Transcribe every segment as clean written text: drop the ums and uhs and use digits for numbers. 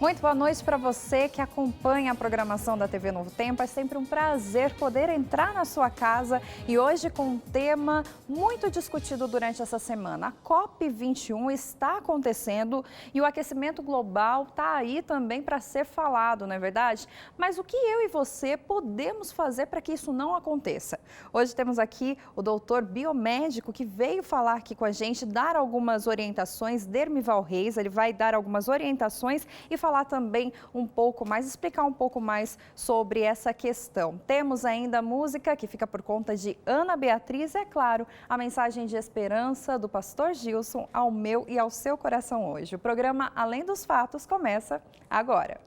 Muito boa noite para você que acompanha a programação da TV Novo Tempo. É sempre um prazer poder entrar na sua casa e hoje com um tema muito discutido durante essa semana. A COP21 está acontecendo e o aquecimento global está aí também para ser falado, não é verdade? Mas o que eu e você podemos fazer para que isso não aconteça? Hoje temos aqui o doutor biomédico que veio falar aqui com a gente, dar algumas orientações, Dermival Reis, ele vai dar algumas orientações e falar também um pouco mais, explicar um pouco mais sobre essa questão. Temos ainda música que fica por conta de Ana Beatriz, é claro, a mensagem de esperança do pastor Gilson ao meu e ao seu coração hoje. O programa Além dos Fatos começa agora.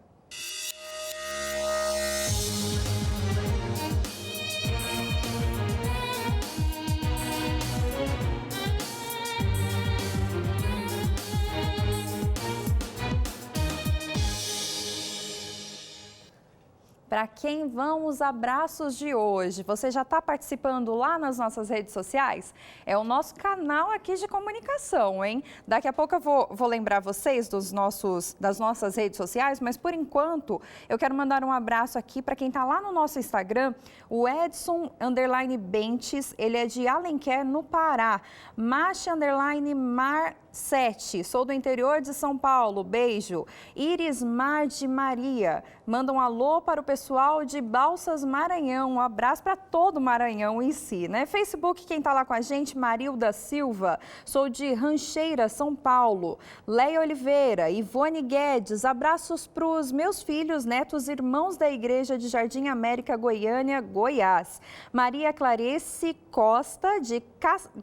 Para quem vão os abraços de hoje? Você já está participando lá nas nossas redes sociais? É o nosso canal aqui de comunicação, hein? Daqui a pouco eu vou lembrar vocês das nossas redes sociais, mas por enquanto eu quero mandar um abraço aqui para quem está lá no nosso Instagram, o Edson_Bentes, ele é de Alenquer, no Pará. Macha_Mar7, sou do interior de São Paulo, beijo. Iris Mar de Maria, manda um alô para o pessoal de Balsas, Maranhão, um abraço para todo o Maranhão em si, né? Facebook, quem tá lá com a gente, Marilda Silva, sou de Rancheira, São Paulo. Leia Oliveira, Ivone Guedes, abraços para os meus filhos, netos, irmãos da Igreja de Jardim América, Goiânia, Goiás. Maria Clarice Costa, de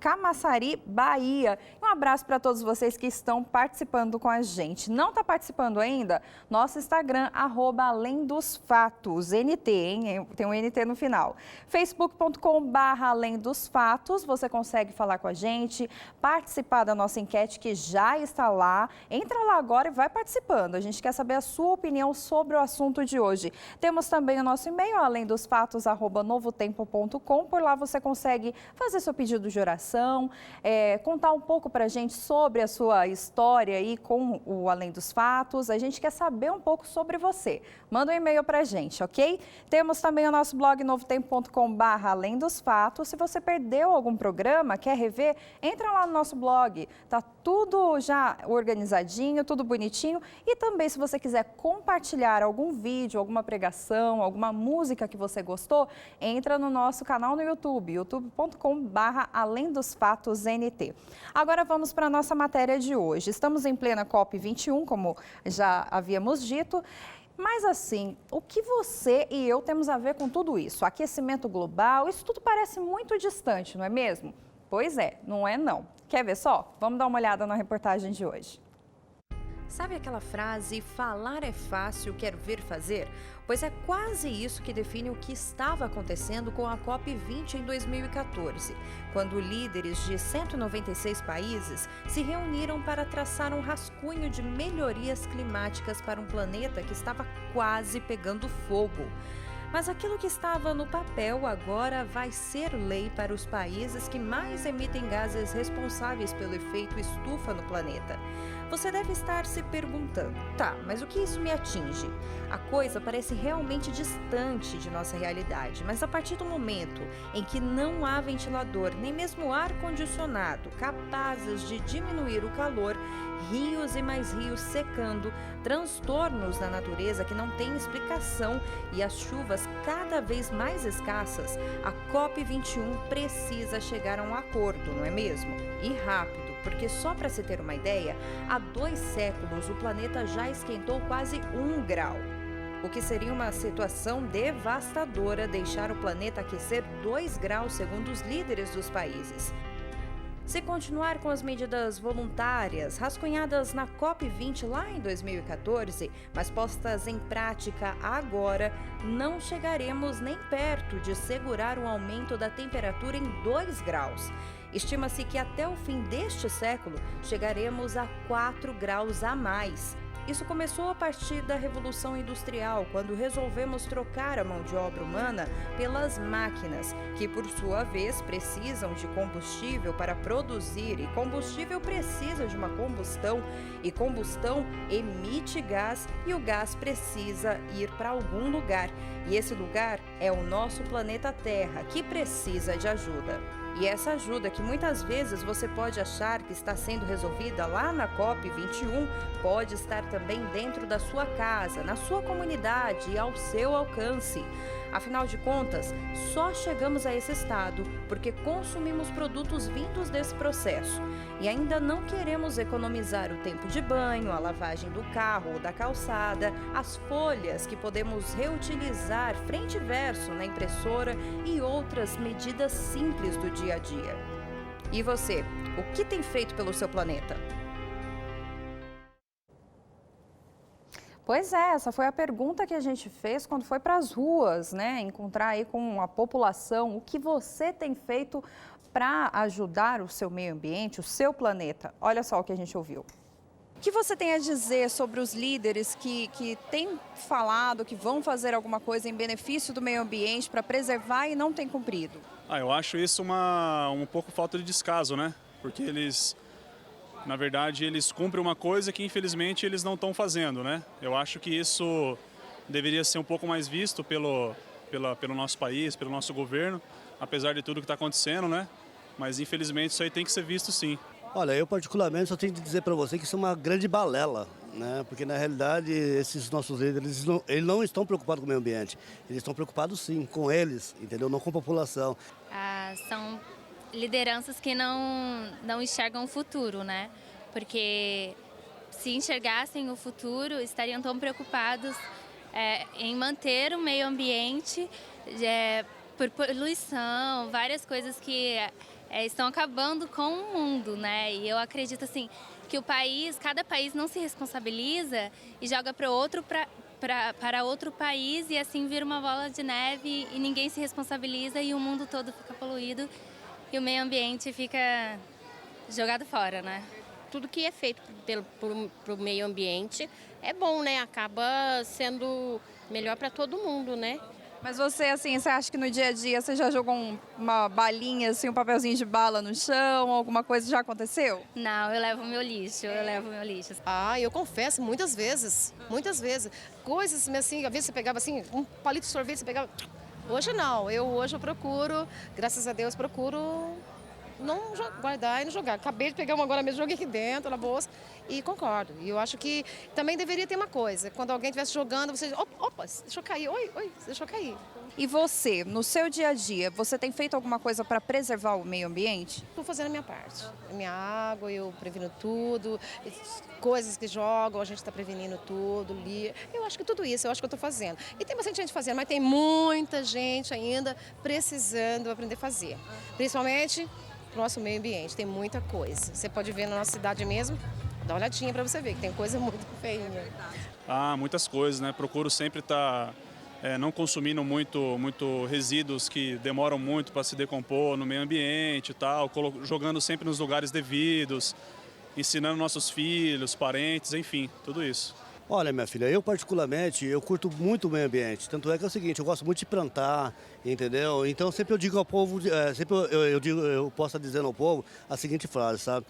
Camaçari, Bahia. Um abraço para todos vocês que estão participando com a gente. Não está participando ainda? Nosso Instagram, @Além dos Fatos, NT, hein? Tem um NT no final. Facebook.com/Além dos Fatos, você consegue falar com a gente, participar da nossa enquete que já está lá. Entra lá agora e vai participando. A gente quer saber a sua opinião sobre o assunto de hoje. Temos também o nosso e-mail, alemdosfatos@novotempo.com. Por lá você consegue fazer seu pedido de oração, contar um pouco para a gente sobre a sua história aí com o Além dos Fatos. A gente quer saber um pouco sobre você. Manda um e-mail para a gente, ok? Temos também o nosso blog novotempo.com/Além dos Fatos. Se você perdeu algum programa, quer rever, entra lá no nosso blog. Tá tudo já organizadinho, tudo bonitinho. E também, se você quiser compartilhar algum vídeo, alguma pregação, alguma música que você gostou, entra no nosso canal no YouTube, youtube.com/Além dos Fatos NT. Agora vamos para a nossa matéria de hoje. Estamos em plena COP21, como já havíamos dito. Mas assim, o que você e eu temos a ver com tudo isso? Aquecimento global, isso tudo parece muito distante, não é mesmo? Pois é, não é não. Quer ver só? Vamos dar uma olhada na reportagem de hoje. Sabe aquela frase, falar é fácil, quero ver fazer? Pois é quase isso que define o que estava acontecendo com a COP20 em 2014, quando líderes de 196 países se reuniram para traçar um rascunho de melhorias climáticas para um planeta que estava quase pegando fogo. Mas aquilo que estava no papel agora vai ser lei para os países que mais emitem gases responsáveis pelo efeito estufa no planeta. Você deve estar se perguntando, tá, mas o que isso me atinge? A coisa parece realmente distante de nossa realidade, mas a partir do momento em que não há ventilador, nem mesmo ar-condicionado capazes de diminuir o calor, rios e mais rios secando, transtornos na natureza que não têm explicação e as chuvas cada vez mais escassas, a COP21 precisa chegar a um acordo, não é mesmo? E rápido, porque só para se ter uma ideia, há 2 séculos o planeta já esquentou quase 1 grau. O que seria uma situação devastadora deixar o planeta aquecer 2 graus, segundo os líderes dos países. Se continuar com as medidas voluntárias rascunhadas na COP20 lá em 2014, mas postas em prática agora, não chegaremos nem perto de segurar o aumento da temperatura em 2 graus. Estima-se que até o fim deste século chegaremos a 4 graus a mais. Isso começou a partir da Revolução Industrial, quando resolvemos trocar a mão de obra humana pelas máquinas, que por sua vez precisam de combustível para produzir, e combustível precisa de uma combustão, e combustão emite gás, e o gás precisa ir para algum lugar. E esse lugar é o nosso planeta Terra, que precisa de ajuda. E essa ajuda, que muitas vezes você pode achar que está sendo resolvida lá na COP21, pode estar também dentro da sua casa, na sua comunidade e ao seu alcance. Afinal de contas, só chegamos a esse estado porque consumimos produtos vindos desse processo. E ainda não queremos economizar o tempo de banho, a lavagem do carro ou da calçada, as folhas que podemos reutilizar frente e verso na impressora e outras medidas simples do dia a dia. E você, o que tem feito pelo seu planeta? Pois é, essa foi a pergunta que a gente fez quando foi para as ruas, né? Encontrar aí com a população o que você tem feito para ajudar o seu meio ambiente, o seu planeta. Olha só o que a gente ouviu. O que você tem a dizer sobre os líderes que têm falado que vão fazer alguma coisa em benefício do meio ambiente para preservar e não têm cumprido? Eu acho isso um pouco falta de descaso, né? Porque eles, na verdade, eles cumprem uma coisa que infelizmente eles não estão fazendo, né? Eu acho que isso deveria ser um pouco mais visto pelo nosso país, pelo nosso governo, apesar de tudo que está acontecendo, né? Mas infelizmente isso aí tem que ser visto sim. Olha, eu particularmente só tenho que dizer para você que isso é uma grande balela, né? Porque na realidade esses nossos líderes eles não estão preocupados com o meio ambiente, eles estão preocupados sim com eles, entendeu? Não com a população. São lideranças que não enxergam o futuro, né? Porque se enxergassem o futuro, estariam tão preocupados em manter o meio ambiente por poluição, várias coisas que estão acabando com o mundo, né? E eu acredito assim que cada país não se responsabiliza e joga para outro país e assim vira uma bola de neve e ninguém se responsabiliza e o mundo todo fica poluído e o meio ambiente fica jogado fora, né? Tudo que é feito pro meio ambiente é bom, né? Acaba sendo melhor para todo mundo, né? Mas você, assim, você acha que no dia a dia você já jogou uma balinha, assim, um papelzinho de bala no chão, alguma coisa já aconteceu? Não, eu levo meu lixo. Eu confesso, muitas vezes. Coisas assim, às vezes você pegava assim, um palito de sorvete, você pegava... Hoje não, hoje eu procuro, graças a Deus, procuro não guardar e não jogar. Acabei de pegar uma agora mesmo, joguei aqui dentro, na bolsa, e concordo. E eu acho que também deveria ter uma coisa, quando alguém estivesse jogando, você... Opa, deixa eu cair, oi, deixa eu cair. E você, no seu dia a dia, você tem feito alguma coisa para preservar o meio ambiente? Estou fazendo a minha parte. A minha água, eu previno tudo, coisas que jogam, a gente está prevenindo tudo, eu acho que tudo isso, eu acho que eu estou fazendo. E tem bastante gente fazendo, mas tem muita gente ainda precisando aprender a fazer. Principalmente no nosso meio ambiente, tem muita coisa. Você pode ver na nossa cidade mesmo, dá uma olhadinha para você ver que tem coisa muito feia. Muitas coisas, né? Procuro sempre estar não consumindo muito resíduos que demoram muito para se decompor no meio ambiente e tal, jogando sempre nos lugares devidos, ensinando nossos filhos, parentes, enfim, tudo isso. Olha, minha filha, eu particularmente, eu curto muito o meio ambiente. Tanto é que é o seguinte, eu gosto muito de plantar, entendeu? Então sempre eu digo ao povo, eu posso estar dizendo ao povo a seguinte frase, sabe?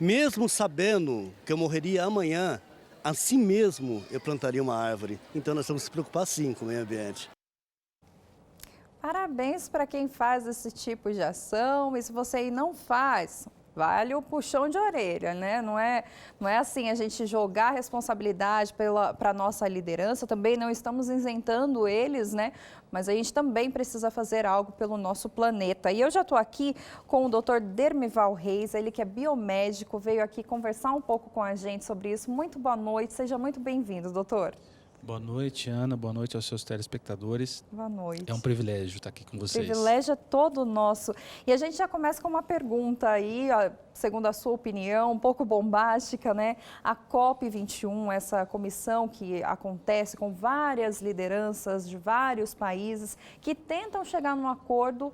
Mesmo sabendo que eu morreria amanhã, assim mesmo eu plantaria uma árvore. Então nós temos que se preocupar sim com o meio ambiente. Parabéns para quem faz esse tipo de ação. E se você aí não faz, vale o puxão de orelha, né? Não é assim a gente jogar a responsabilidade para a nossa liderança, também não estamos isentando eles, né? Mas a gente também precisa fazer algo pelo nosso planeta. E eu já estou aqui com o Dr. Dermival Reis, ele que é biomédico, veio aqui conversar um pouco com a gente sobre isso. Muito boa noite, seja muito bem-vindo, doutor. Boa noite, Ana. Boa noite aos seus telespectadores. Boa noite. É um privilégio estar aqui com vocês. O privilégio é todo nosso. E a gente já começa com uma pergunta aí, segundo a sua opinião, um pouco bombástica, né? A COP21, essa comissão que acontece com várias lideranças de vários países que tentam chegar num acordo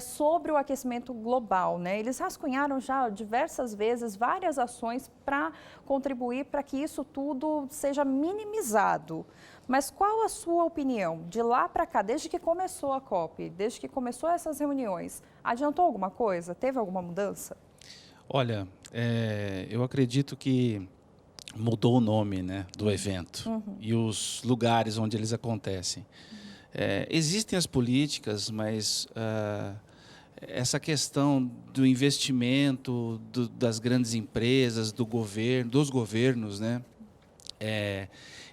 sobre o aquecimento global, né? Eles rascunharam já diversas vezes várias ações para contribuir para que isso tudo seja minimizado. Mas qual a sua opinião de lá para cá, desde que começou a COP, desde que começou essas reuniões? Adiantou alguma coisa? Teve alguma mudança? Olha, eu acredito que mudou o nome, né, do evento e os lugares onde eles acontecem. Existem as políticas, mas essa questão do investimento das grandes empresas, dos governos, né,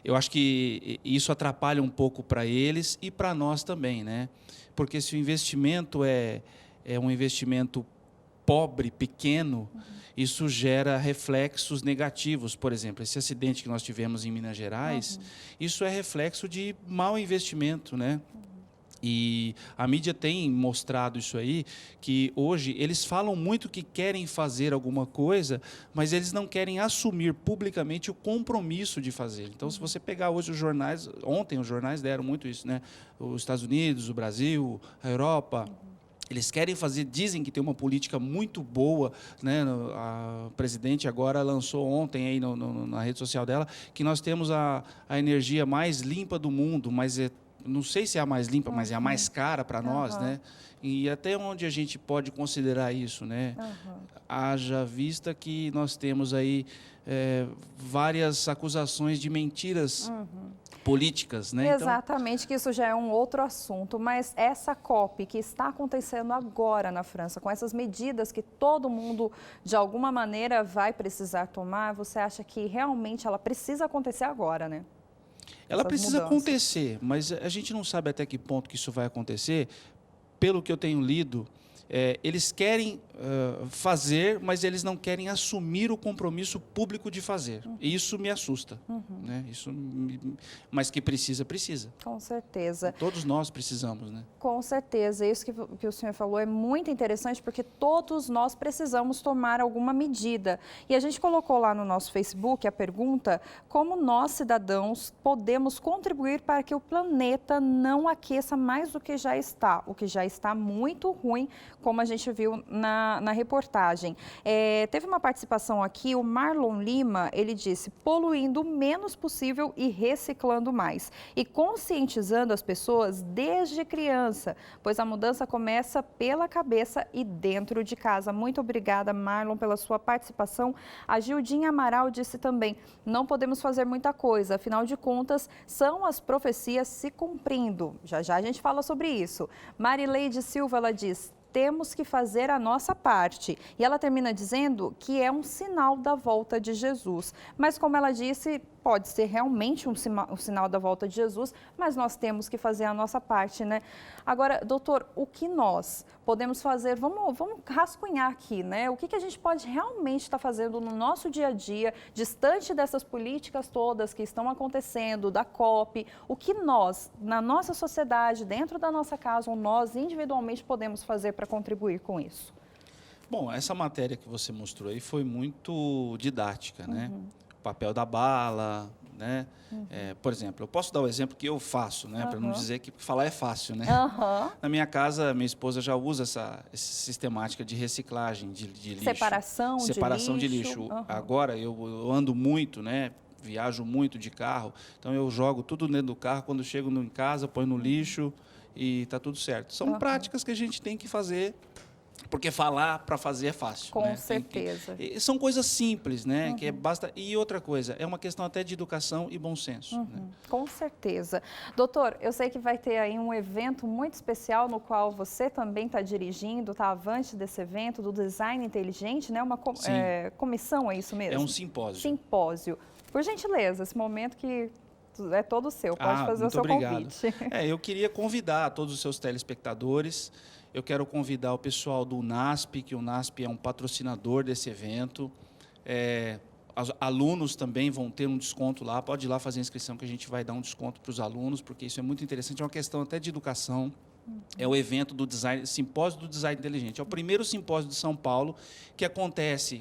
eu acho que isso atrapalha um pouco para eles e para nós também, né? Porque se o investimento é um investimento pobre, pequeno, isso gera reflexos negativos. Por exemplo, esse acidente que nós tivemos em Minas Gerais, isso é reflexo de mau investimento, né? E a mídia tem mostrado isso aí, que hoje eles falam muito que querem fazer alguma coisa, mas eles não querem assumir publicamente o compromisso de fazer. Então, se você pegar hoje os jornais, ontem os jornais deram muito isso, né? Os Estados Unidos, o Brasil, a Europa, eles querem fazer, dizem que tem uma política muito boa, né? A presidente agora lançou ontem aí na rede social dela que nós temos a energia mais limpa do mundo, mas não sei se é a mais limpa, mas é a mais cara para nós, né? E até onde a gente pode considerar isso, né? Haja vista que nós temos aí várias acusações de mentiras políticas, né? Exatamente, que isso já é um outro assunto, mas essa COP que está acontecendo agora na França, com essas medidas que todo mundo, de alguma maneira, vai precisar tomar, você acha que realmente ela precisa acontecer agora, né? Ela precisa acontecer, mas a gente não sabe até que ponto que isso vai acontecer. Pelo que eu tenho lido, eles querem fazer, mas eles não querem assumir o compromisso público de fazer. E isso me assusta. Né? Mas que precisa. Com certeza. Todos nós precisamos, né? Com certeza. Isso que o senhor falou é muito interessante, porque todos nós precisamos tomar alguma medida. E a gente colocou lá no nosso Facebook a pergunta: como nós, cidadãos, podemos contribuir para que o planeta não aqueça mais do que já está? O que já está muito ruim, como a gente viu na reportagem. Teve uma participação aqui, o Marlon Lima, ele disse: poluindo o menos possível e reciclando mais. E conscientizando as pessoas desde criança, pois a mudança começa pela cabeça e dentro de casa. Muito obrigada, Marlon, pela sua participação. A Gildinha Amaral disse também: não podemos fazer muita coisa, afinal de contas, são as profecias se cumprindo. Já já a gente fala sobre isso. Marileide Silva, ela diz: temos que fazer a nossa parte. E ela termina dizendo que é um sinal da volta de Jesus. Mas, como ela disse, pode ser realmente um sinal da volta de Jesus, mas nós temos que fazer a nossa parte, né? Agora, doutor, o que nós podemos fazer? Vamos rascunhar aqui, né? O que a gente pode realmente estar fazendo no nosso dia a dia, distante dessas políticas todas que estão acontecendo, da COP, o que nós, na nossa sociedade, dentro da nossa casa, ou nós individualmente podemos fazer para contribuir com isso? Bom, essa matéria que você mostrou aí foi muito didática, né? O papel da bala, né? Por exemplo, eu posso dar o exemplo que eu faço, né? Para não dizer que falar é fácil, né? Na minha casa, minha esposa já usa essa sistemática de reciclagem de lixo. Separação de lixo. Agora, eu ando muito, né? Viajo muito de carro, então eu jogo tudo dentro do carro, quando chego em casa, ponho no lixo e está tudo certo. São práticas que a gente tem que fazer, porque falar para fazer é fácil. Com certeza. São coisas simples, né? Que basta. E outra coisa, é uma questão até de educação e bom senso. Né? Com certeza. Doutor, eu sei que vai ter aí um evento muito especial no qual você também está dirigindo, está avante desse evento, do design inteligente, né? Uma comissão, é isso mesmo? É um simpósio. Simpósio. Por gentileza, esse momento que é todo seu, pode fazer o seu convite. Eu queria convidar todos os seus telespectadores. Eu quero convidar o pessoal do UNASP, que o UNASP é um patrocinador desse evento. Alunos também vão ter um desconto lá. Pode ir lá fazer a inscrição, que a gente vai dar um desconto para os alunos, porque isso é muito interessante. É uma questão até de educação. É o evento do design, simpósio do design inteligente. É o primeiro simpósio de São Paulo, que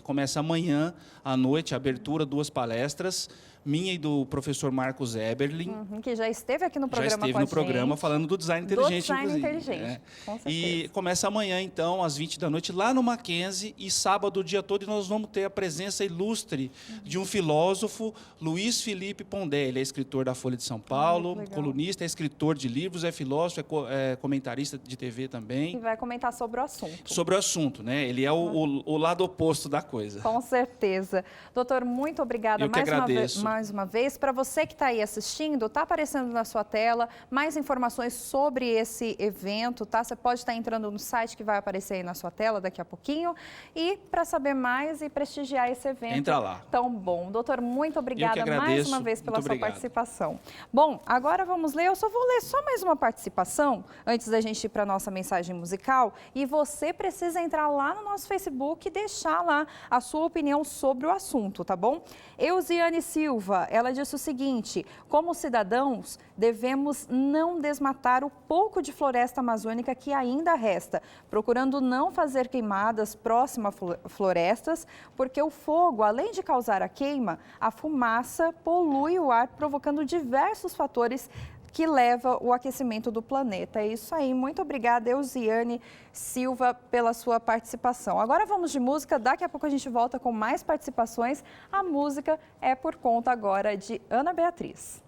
começa amanhã à noite, a abertura, 2 palestras. minha e do professor Marcos Eberlin. Que já esteve aqui no programa Já esteve com a no programa gente. falando do design inteligente, design inclusive. inteligente, com certeza. E começa amanhã, então, às 20 da noite, lá no Mackenzie, e sábado o dia todo, e nós vamos ter a presença ilustre de um filósofo, Luiz Felipe Pondé. Ele é escritor da Folha de São Paulo, colunista, é escritor de livros, é filósofo, é comentarista de TV também. E vai comentar sobre o assunto. Sobre o assunto, né? Ele é o lado oposto da coisa. Com certeza. Doutor, muito obrigada Eu que agradeço. mais uma vez. Para você que está aí assistindo, está aparecendo na sua tela mais informações sobre esse evento, tá? Você pode estar entrando no site que vai aparecer aí na sua tela daqui a pouquinho. E para saber mais e prestigiar esse evento Entra lá. tão bom. Doutor, muito obrigada mais uma vez pela sua obrigado. participação. Bom, agora vamos ler. Eu só vou ler só mais uma participação antes da gente ir para a nossa mensagem musical. E você precisa entrar lá no nosso Facebook e deixar lá a sua opinião sobre o assunto, tá bom? Eusiane Silva, ela disse o seguinte: como cidadãos, devemos não desmatar o pouco de floresta amazônica que ainda resta, procurando não fazer queimadas próximas a florestas, porque o fogo, além de causar a queima, a fumaça polui o ar, provocando diversos fatores que leva o aquecimento do planeta. É isso aí. Muito obrigada, Eusiane Silva, pela sua participação. Agora vamos de música. Daqui a pouco a gente volta com mais participações. A música é por conta agora de Ana Beatriz.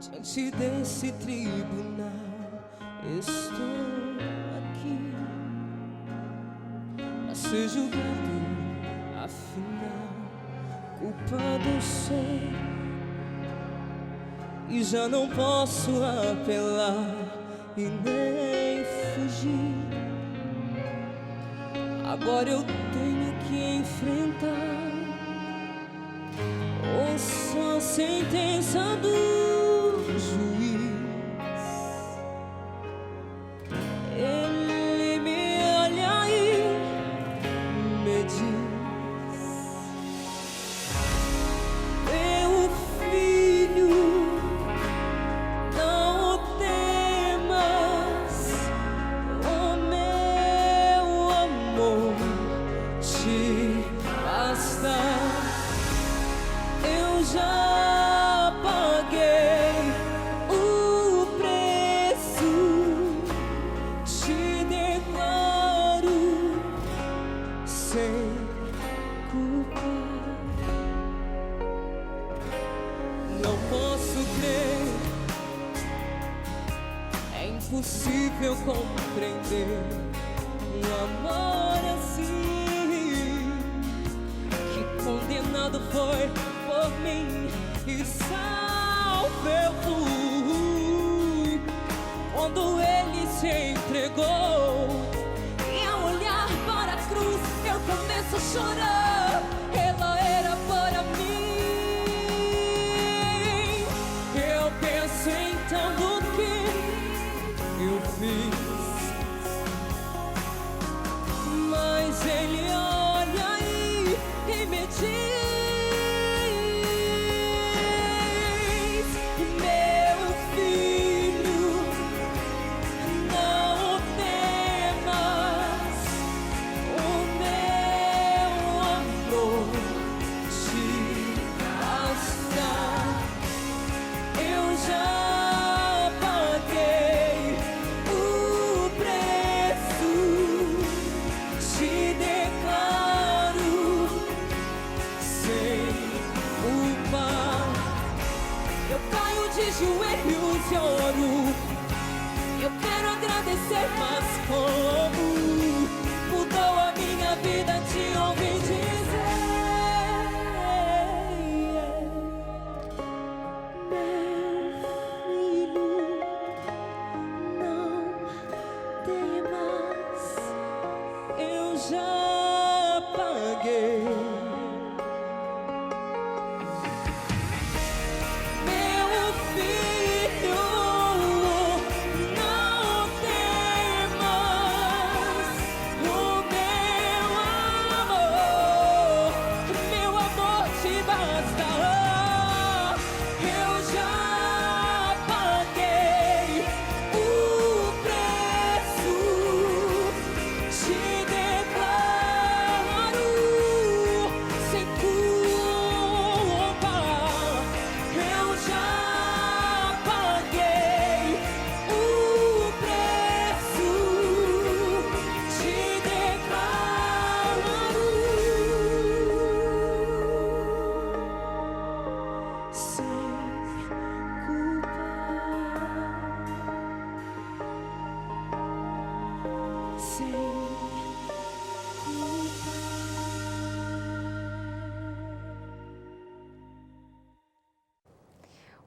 Diante desse tribunal, estou aqui para ser julgado, afinal, culpado sou e já não posso apelar e nem fugir. Agora eu tenho que enfrentar ouça a sentença do juiz. Ele me olha e me diz: meu filho, não temas, o meu amor te basta. Eu já paguei o preço, te declaro sem culpa. Não posso crer, é impossível compreender um amor assim. Condenado foi por mim e salvo eu fui quando ele se entregou. E ao olhar para a cruz eu começo a chorar. Ela era para mim. Eu penso então no que eu fiz, mas ele olha e me diz: meu filho, não temas, o meu amor te basta. Eu já paguei o preço, te declaro sem culpa. Eu caio de joelhos e oro. Eu quero agradecer, mas como mudou a minha vida te ouvir dizer: meu filho, não temas, eu já paguei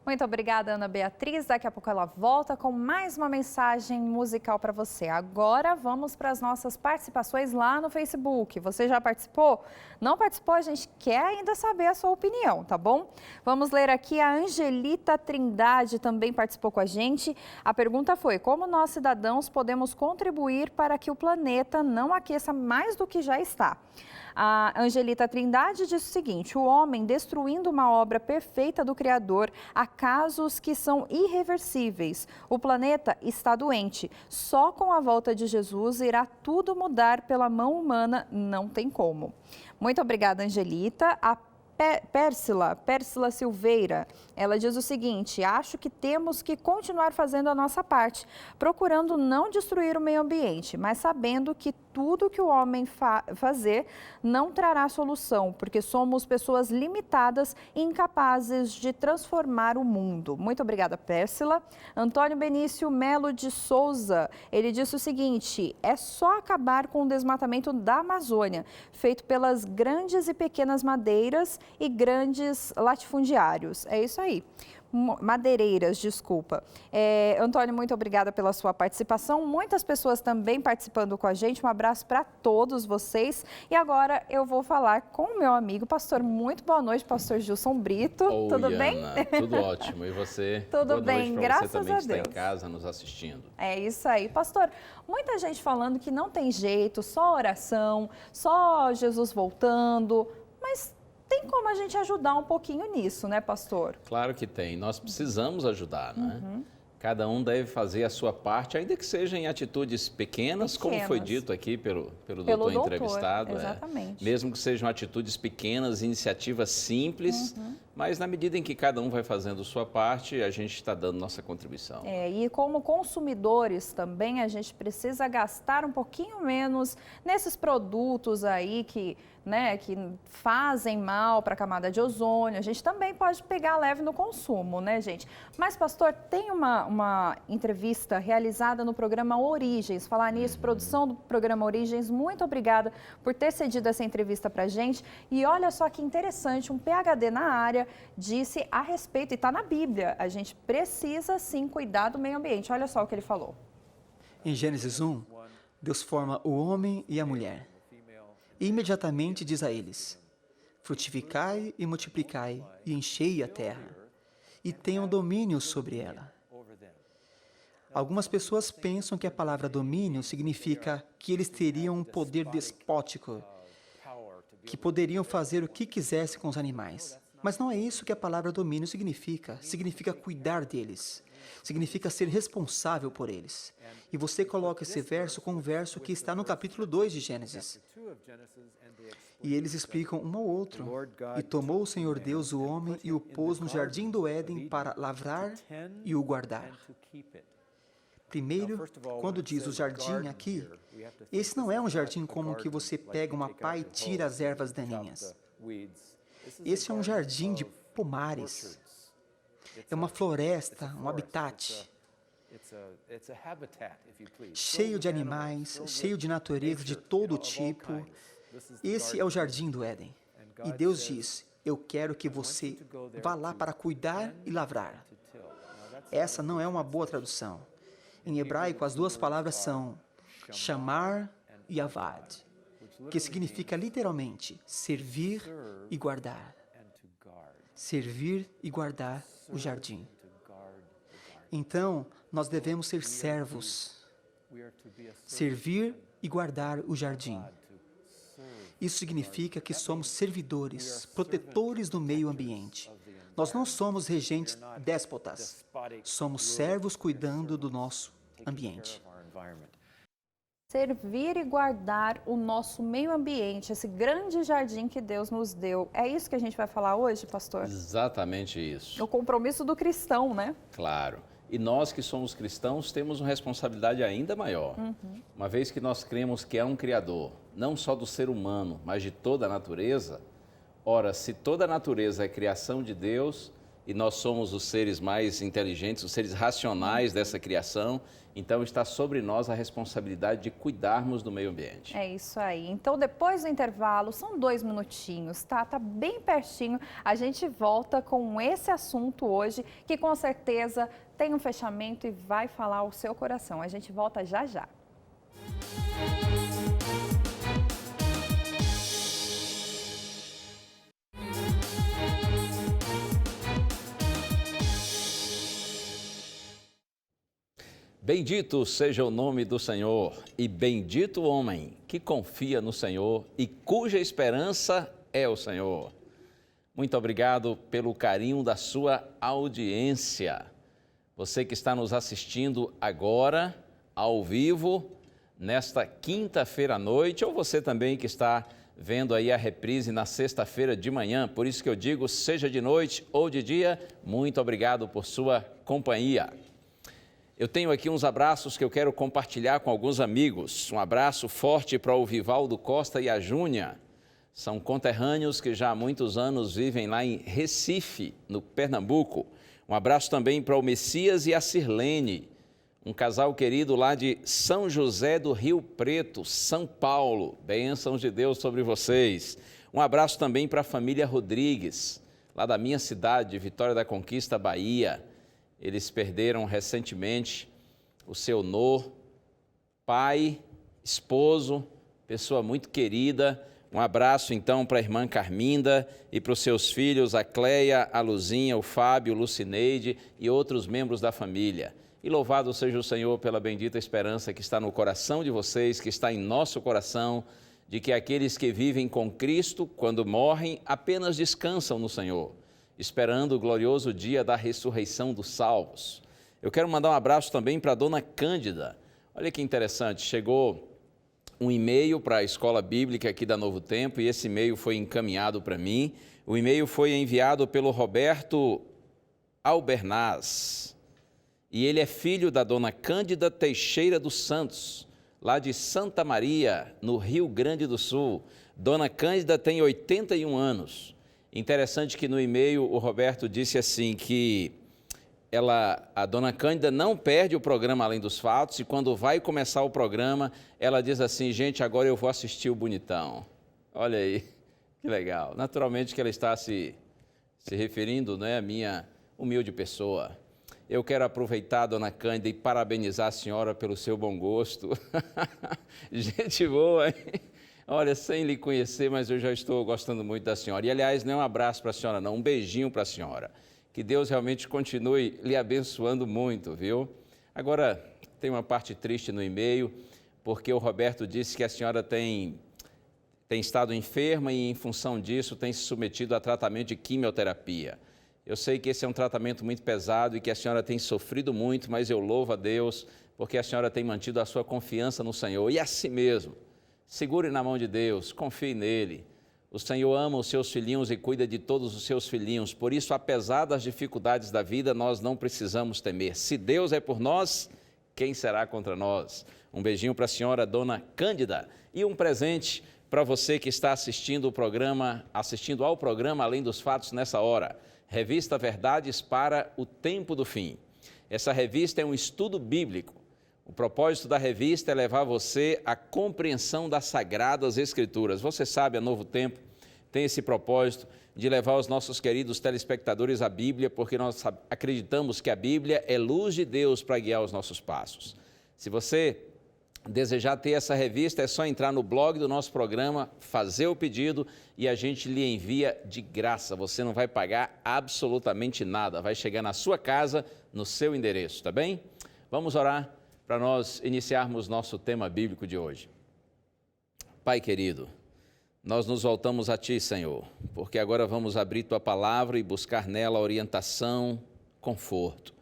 Muito obrigada, Ana Beatriz. Daqui a pouco ela volta com mais uma mensagem musical para você. Agora vamos para as nossas participações lá no Facebook. Você já participou? Não participou? A gente quer ainda saber a sua opinião, tá bom? Vamos ler aqui, a Angelita Trindade também participou com a gente. A pergunta foi: como nós cidadãos podemos contribuir para que o planeta não aqueça mais do que já está? A Angelita Trindade diz o seguinte: o homem destruindo uma obra perfeita do Criador, há casos que são irreversíveis. O planeta está doente. Só com a volta de Jesus irá tudo mudar pela mão humana, não tem como. Muito obrigada, Angelita. A Pérsila Silveira, ela diz o seguinte: acho que temos que continuar fazendo a nossa parte, procurando não destruir o meio ambiente, mas sabendo que tudo que o homem fazer não trará solução, porque somos pessoas limitadas e incapazes de transformar o mundo. Muito obrigada, Pérsila. Antônio Benício Melo de Souza, ele disse o seguinte: é só acabar com o desmatamento da Amazônia, feito pelas grandes e pequenas madeiras e grandes latifundiários. É isso aí. Madeireiras, desculpa. Antônio, muito obrigada pela sua participação. Muitas pessoas também participando com a gente. Um abraço para todos vocês. E agora eu vou falar com o meu amigo, pastor. Muito boa noite, pastor Gilson Brito. Oi, tudo Ana, bem? Tudo ótimo. E você? Tudo boa bem, noite graças você também a que está Deus. em casa nos assistindo. É isso aí. Pastor, muita gente falando que não tem jeito, só oração, só Jesus voltando, mas tem como a gente ajudar um pouquinho nisso, né, pastor? Claro que tem. Nós precisamos ajudar, né? Cada um deve fazer a sua parte, ainda que seja em atitudes pequenas, como foi dito aqui pelo doutor entrevistado. Exatamente. Mesmo que sejam atitudes pequenas, iniciativas simples, mas na medida em que cada um vai fazendo sua parte, a gente está dando nossa contribuição. E como consumidores também, a gente precisa gastar um pouquinho menos nesses produtos aí que fazem mal para a camada de ozônio. A gente também pode pegar leve no consumo, né, gente? Mas, pastor, tem uma entrevista realizada no programa Origens. Falar nisso, produção do programa Origens, muito obrigada por ter cedido essa entrevista para a gente. E olha só que interessante, um PhD na área disse a respeito, e está na Bíblia, a gente precisa sim cuidar do meio ambiente. Olha só o que ele falou. Em Gênesis 1, Deus forma o homem e a mulher. E imediatamente diz a eles: frutificai e multiplicai, e enchei a terra, e tenham domínio sobre ela. Algumas pessoas pensam que a palavra domínio significa que eles teriam um poder despótico, que poderiam fazer o que quisessem com os animais. Mas não é isso que a palavra domínio significa. Significa cuidar deles. Significa ser responsável por eles. E você coloca esse verso com um verso que está no capítulo 2 de Gênesis. E eles explicam um ao outro. E tomou o Senhor Deus o homem e o pôs no jardim do Éden para lavrar e o guardar. Primeiro, quando diz o jardim aqui, esse não é um jardim como que você pega uma pá e tira as ervas daninhas. Esse é um jardim de pomares. É uma floresta, um habitat, cheio de animais, cheio de natureza de todo tipo. Esse é o jardim do Éden. E Deus diz: eu quero que você vá lá para cuidar e lavrar. Essa não é uma boa tradução. Em hebraico, as duas palavras são chamar e avad, que significa literalmente servir e guardar. Servir e guardar o jardim. Então, nós devemos ser servos. Servir e guardar o jardim. Isso significa que somos servidores, protetores do meio ambiente. Nós não somos regentes déspotas. Somos servos cuidando do nosso ambiente. Servir e guardar o nosso meio ambiente, esse grande jardim que Deus nos deu. É isso que a gente vai falar hoje, pastor? Exatamente isso. O compromisso do cristão, né? Claro. E nós que somos cristãos temos uma responsabilidade ainda maior. Uma vez que nós cremos que há um Criador, não só do ser humano, mas de toda a natureza. Ora, se toda a natureza é criação de Deus, e nós somos os seres mais inteligentes, os seres racionais dessa criação. Então, está sobre nós a responsabilidade de cuidarmos do meio ambiente. É isso aí. Então, depois do intervalo, são 2 minutinhos, tá? Tá bem pertinho. A gente volta com esse assunto hoje, que com certeza tem um fechamento e vai falar o seu coração. A gente volta já já. Bendito seja o nome do Senhor e bendito o homem que confia no Senhor e cuja esperança é o Senhor. Muito obrigado pelo carinho da sua audiência. Você que está nos assistindo agora, ao vivo, nesta quinta-feira à noite, ou você também que está vendo aí a reprise na sexta-feira de manhã. Por isso que eu digo, seja de noite ou de dia, muito obrigado por sua companhia. Eu tenho aqui uns abraços que eu quero compartilhar com alguns amigos. Um abraço forte para o Vivaldo Costa e a Júnia. São conterrâneos que já há muitos anos vivem lá em Recife, no Pernambuco. Um abraço também para o Messias e a Sirlene, um casal querido lá de São José do Rio Preto, São Paulo. Bênçãos de Deus sobre vocês. Um abraço também para a família Rodrigues, lá da minha cidade, Vitória da Conquista, Bahia. Eles perderam recentemente o seu Nor, pai, esposo, pessoa muito querida. Um abraço então para a irmã Carminda e para os seus filhos, a Cleia, a Luzinha, o Fábio, o Lucineide e outros membros da família. E louvado seja o Senhor pela bendita esperança que está no coração de vocês, que está em nosso coração, de que aqueles que vivem com Cristo, quando morrem, apenas descansam no Senhor, esperando o glorioso dia da ressurreição dos salvos. Eu quero mandar um abraço também para a dona Cândida. Olha que interessante, chegou um e-mail para a Escola Bíblica aqui da Novo Tempo e esse e-mail foi encaminhado para mim. O e-mail foi enviado pelo Roberto Albernaz e ele é filho da dona Cândida Teixeira dos Santos, lá de Santa Maria, no Rio Grande do Sul. Dona Cândida tem 81 anos. Interessante que no e-mail o Roberto disse assim que a dona Cândida não perde o programa Além dos Fatos e quando vai começar o programa, ela diz assim, gente, agora eu vou assistir o Bonitão. Olha aí, que legal. Naturalmente que ela está se referindo, né, à minha humilde pessoa. Eu quero aproveitar, dona Cândida, e parabenizar a senhora pelo seu bom gosto. Gente boa, hein? Olha, sem lhe conhecer, mas eu já estou gostando muito da senhora. E, aliás, não é um abraço para a senhora, não, um beijinho para a senhora. Que Deus realmente continue lhe abençoando muito, viu? Agora, tem uma parte triste no e-mail, porque o Roberto disse que a senhora tem estado enferma e, em função disso, tem se submetido a tratamento de quimioterapia. Eu sei que esse é um tratamento muito pesado e que a senhora tem sofrido muito, mas eu louvo a Deus, porque a senhora tem mantido a sua confiança no Senhor. E assim mesmo. Segure na mão de Deus, confie nele. O Senhor ama os seus filhinhos e cuida de todos os seus filhinhos. Por isso, apesar das dificuldades da vida, nós não precisamos temer. Se Deus é por nós, quem será contra nós? Um beijinho para a senhora, dona Cândida. E um presente para você que está assistindo ao programa Além dos Fatos nessa hora. Revista Verdades para o Tempo do Fim. Essa revista é um estudo bíblico. O propósito da revista é levar você à compreensão das Sagradas Escrituras. Você sabe, a Novo Tempo tem esse propósito de levar os nossos queridos telespectadores à Bíblia, porque nós acreditamos que a Bíblia é luz de Deus para guiar os nossos passos. Se você desejar ter essa revista, é só entrar no blog do nosso programa, fazer o pedido e a gente lhe envia de graça. Você não vai pagar absolutamente nada, vai chegar na sua casa, no seu endereço, tá bem? Vamos orar para nós iniciarmos nosso tema bíblico de hoje. Pai querido, nós nos voltamos a Ti, Senhor, porque agora vamos abrir Tua palavra e buscar nela orientação, conforto.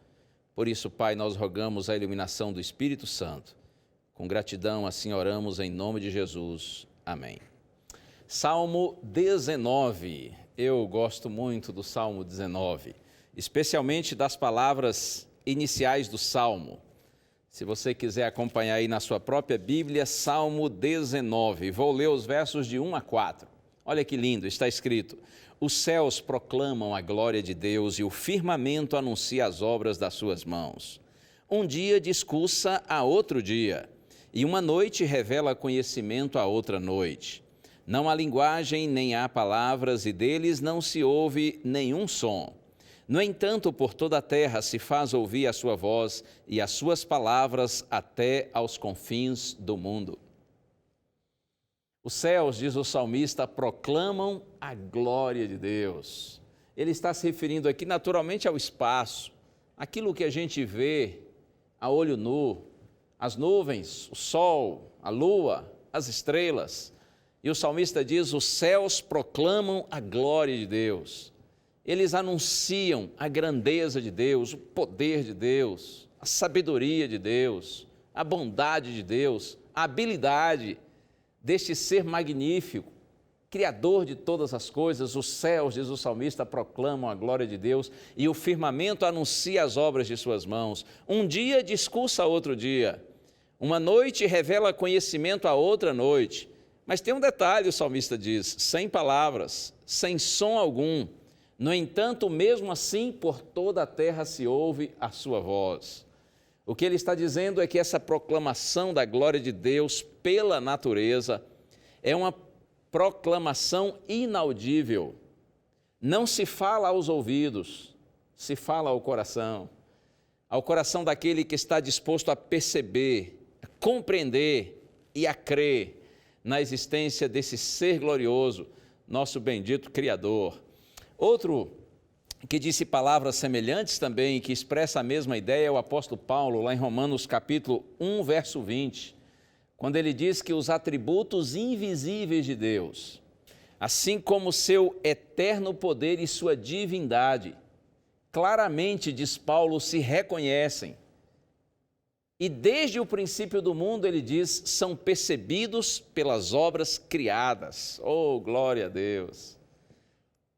Por isso, Pai, nós rogamos a iluminação do Espírito Santo. Com gratidão, assim oramos em nome de Jesus. Amém. Salmo 19. Eu gosto muito do Salmo 19, especialmente das palavras iniciais do Salmo. Se você quiser acompanhar aí na sua própria Bíblia, Salmo 19. Vou ler os versos de 1 a 4. Olha que lindo, está escrito: os céus proclamam a glória de Deus e o firmamento anuncia as obras das suas mãos. Um dia discursa a outro dia, e uma noite revela conhecimento a outra noite. Não há linguagem, nem há palavras, e deles não se ouve nenhum som. No entanto, por toda a terra se faz ouvir a sua voz e as suas palavras até aos confins do mundo. Os céus, diz o salmista, proclamam a glória de Deus. Ele está se referindo aqui naturalmente ao espaço, aquilo que a gente vê a olho nu, as nuvens, o sol, a lua, as estrelas. E o salmista diz: os céus proclamam a glória de Deus. Eles anunciam a grandeza de Deus, o poder de Deus, a sabedoria de Deus, a bondade de Deus, a habilidade deste ser magnífico, Criador de todas as coisas. Os céus, diz o salmista, proclamam a glória de Deus e o firmamento anuncia as obras de suas mãos. Um dia discursa a outro dia, uma noite revela conhecimento a outra noite. Mas tem um detalhe, o salmista diz: sem palavras, sem som algum. No entanto, mesmo assim, por toda a terra se ouve a sua voz. O que ele está dizendo é que essa proclamação da glória de Deus pela natureza é uma proclamação inaudível. Não se fala aos ouvidos, se fala ao coração daquele que está disposto a perceber, a compreender e a crer na existência desse ser glorioso, nosso bendito Criador. Outro que disse palavras semelhantes também, que expressa a mesma ideia, é o apóstolo Paulo, lá em Romanos capítulo 1, verso 20, quando ele diz que os atributos invisíveis de Deus, assim como seu eterno poder e sua divindade, claramente, diz Paulo, se reconhecem. E desde o princípio do mundo, ele diz, são percebidos pelas obras criadas. Oh, glória a Deus!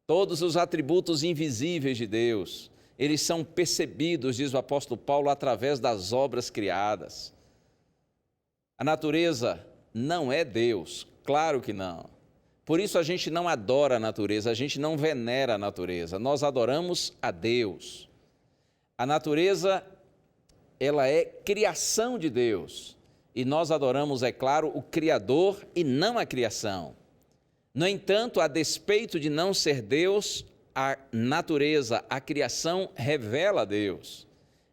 Todos os atributos invisíveis de Deus, eles são percebidos, diz o apóstolo Paulo, através das obras criadas. A natureza não é Deus, claro que não. Por isso a gente não adora a natureza, a gente não venera a natureza, nós adoramos a Deus. A natureza, ela é criação de Deus e nós adoramos, é claro, o Criador e não a criação. No entanto, a despeito de não ser Deus, a natureza, a criação revela a Deus.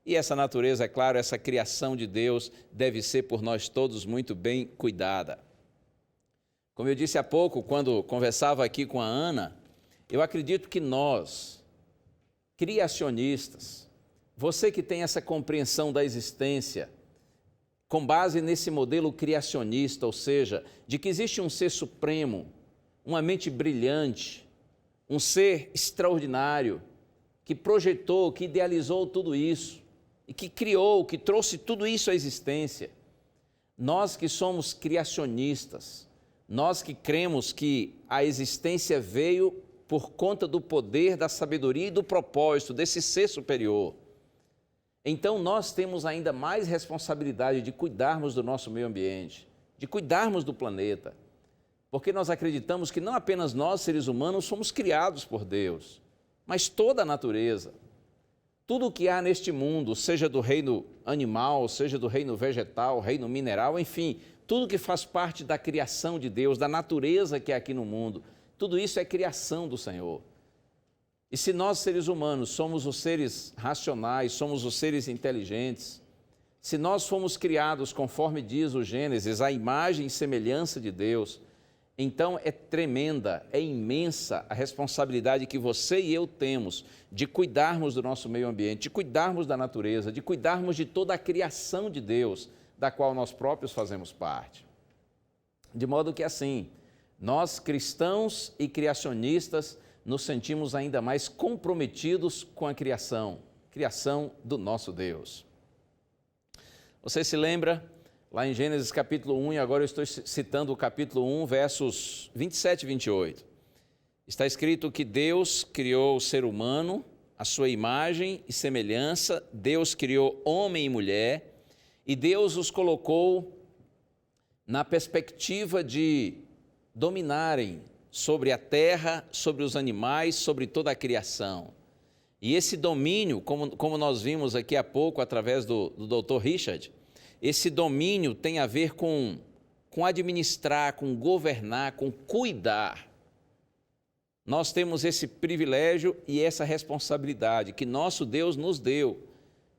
E essa natureza, é claro, essa criação de Deus deve ser por nós todos muito bem cuidada. Como eu disse há pouco, quando conversava aqui com a Ana, eu acredito que nós, criacionistas, você que tem essa compreensão da existência, com base nesse modelo criacionista, ou seja, de que existe um ser supremo, uma mente brilhante, um ser extraordinário, que projetou, que idealizou tudo isso, e que criou, que trouxe tudo isso à existência. Nós que somos criacionistas, nós que cremos que a existência veio por conta do poder, da sabedoria e do propósito desse ser superior. Então nós temos ainda mais responsabilidade de cuidarmos do nosso meio ambiente, de cuidarmos do planeta, porque nós acreditamos que não apenas nós, seres humanos, somos criados por Deus, mas toda a natureza. Tudo o que há neste mundo, seja do reino animal, seja do reino vegetal, reino mineral, enfim, tudo que faz parte da criação de Deus, da natureza que é aqui no mundo, tudo isso é criação do Senhor. E se nós, seres humanos, somos os seres racionais, somos os seres inteligentes, se nós fomos criados, conforme diz o Gênesis, à imagem e semelhança de Deus, então é tremenda, é imensa a responsabilidade que você e eu temos de cuidarmos do nosso meio ambiente, de cuidarmos da natureza, de cuidarmos de toda a criação de Deus, da qual nós próprios fazemos parte. De modo que assim, nós cristãos e criacionistas nos sentimos ainda mais comprometidos com a criação do nosso Deus. Você se lembra? Lá em Gênesis capítulo 1, e agora eu estou citando o capítulo 1, versos 27 e 28. Está escrito que Deus criou o ser humano, a sua imagem e semelhança, Deus criou homem e mulher, e Deus os colocou na perspectiva de dominarem sobre a terra, sobre os animais, sobre toda a criação. E esse domínio, como nós vimos aqui há pouco através do Dr. Richard, esse domínio tem a ver com administrar, com governar, com cuidar. Nós temos esse privilégio e essa responsabilidade que nosso Deus nos deu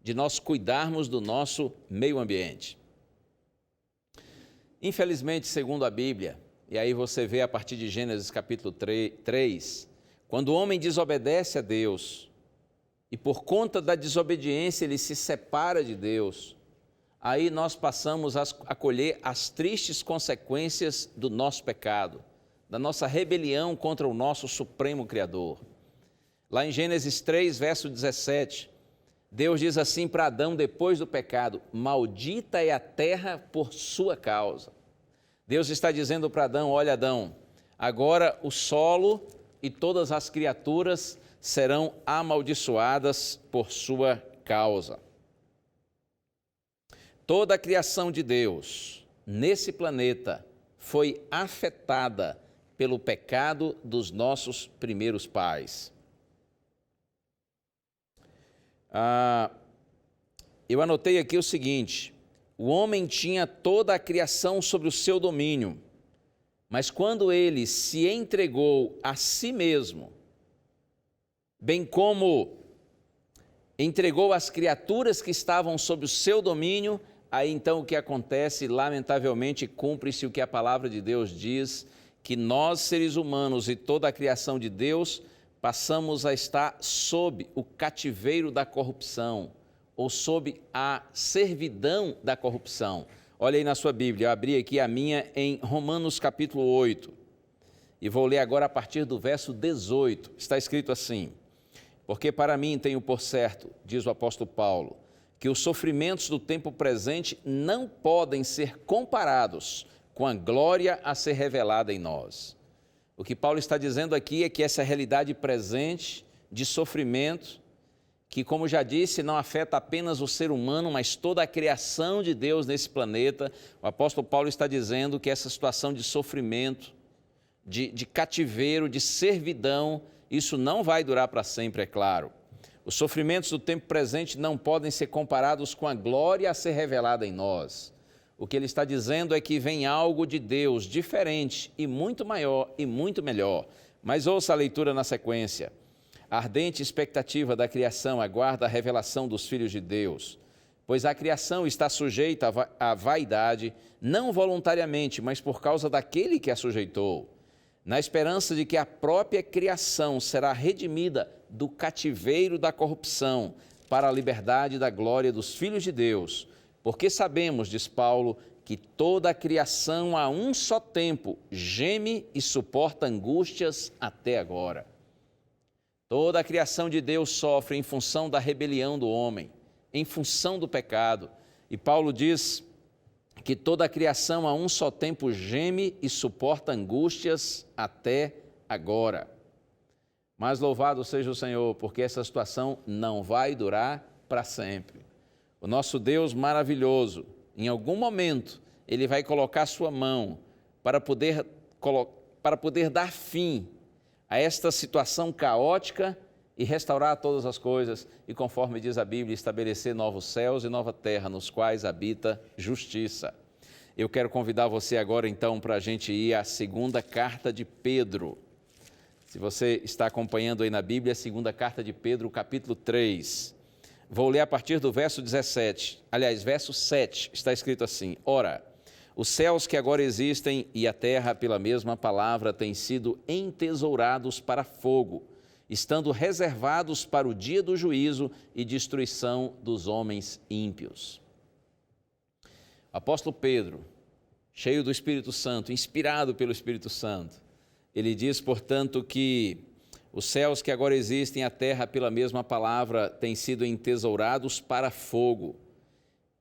de nós cuidarmos do nosso meio ambiente. Infelizmente, segundo a Bíblia, e aí você vê a partir de Gênesis capítulo 3, quando o homem desobedece a Deus e por conta da desobediência ele se separa de Deus, aí nós passamos a colher as tristes consequências do nosso pecado, da nossa rebelião contra o nosso Supremo Criador. Lá em Gênesis 3, verso 17, Deus diz assim para Adão depois do pecado: maldita é a terra por sua causa. Deus está dizendo para Adão: olha, Adão, agora o solo e todas as criaturas serão amaldiçoadas por sua causa. Toda a criação de Deus nesse planeta foi afetada pelo pecado dos nossos primeiros pais. Eu anotei aqui o seguinte: o homem tinha toda a criação sob o seu domínio, mas quando ele se entregou a si mesmo, bem como entregou as criaturas que estavam sob o seu domínio, aí então o que acontece? Lamentavelmente cumpre-se o que a palavra de Deus diz, que nós, seres humanos e toda a criação de Deus, passamos a estar sob o cativeiro da corrupção, ou sob a servidão da corrupção. Olha aí na sua Bíblia, eu abri aqui a minha em Romanos capítulo 8, e vou ler agora a partir do verso 18, está escrito assim: porque para mim tenho por certo, diz o apóstolo Paulo, que os sofrimentos do tempo presente não podem ser comparados com a glória a ser revelada em nós. O que Paulo está dizendo aqui é que essa realidade presente de sofrimento, que, como já disse, não afeta apenas o ser humano, mas toda a criação de Deus nesse planeta, o apóstolo Paulo está dizendo que essa situação de sofrimento, de cativeiro, de servidão, isso não vai durar para sempre, é claro. Os sofrimentos do tempo presente não podem ser comparados com a glória a ser revelada em nós. O que ele está dizendo é que vem algo de Deus diferente e muito maior e muito melhor. Mas ouça a leitura na sequência. A ardente expectativa da criação aguarda a revelação dos filhos de Deus, pois a criação está sujeita à vaidade, não voluntariamente, mas por causa daquele que a sujeitou, na esperança de que a própria criação será redimida do cativeiro da corrupção para a liberdade da glória dos filhos de Deus. Porque sabemos, diz Paulo, que toda a criação a um só tempo geme e suporta angústias até agora. Toda a criação de Deus sofre em função da rebelião do homem, em função do pecado. E Paulo diz que toda a criação a um só tempo geme e suporta angústias até agora. Mas louvado seja o Senhor, porque essa situação não vai durar para sempre. O nosso Deus maravilhoso, em algum momento, Ele vai colocar sua mão para poder dar fim a esta situação caótica e restaurar todas as coisas e, conforme diz a Bíblia, estabelecer novos céus e nova terra nos quais habita justiça. Eu quero convidar você agora, então, para a gente ir à segunda carta de Pedro. Se você está acompanhando aí na Bíblia, a segunda carta de Pedro, capítulo 3. Vou ler a partir do verso 17, aliás, verso 7, está escrito assim: ora, os céus que agora existem e a terra, pela mesma palavra, têm sido entesourados para fogo, estando reservados para o dia do juízo e destruição dos homens ímpios. O apóstolo Pedro, cheio do Espírito Santo, inspirado pelo Espírito Santo, ele diz, portanto, que os céus que agora existem e a terra, pela mesma palavra, têm sido entesourados para fogo.